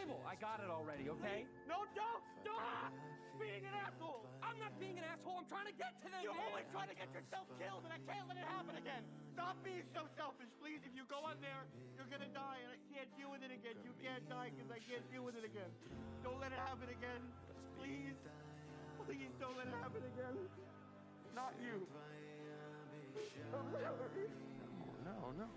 table. I got it already, okay? No, don't! Stop! Being an asshole! I'm not being an asshole. I'm trying to get to the You're man. always trying to get yourself killed, and I can't let it happen again. Stop being so selfish, please. If you go on there, you're gonna die, and I can't deal with it again. You can't die because I can't deal with it again. Don't let it happen again. Please. Please don't let it happen again. Not you. No.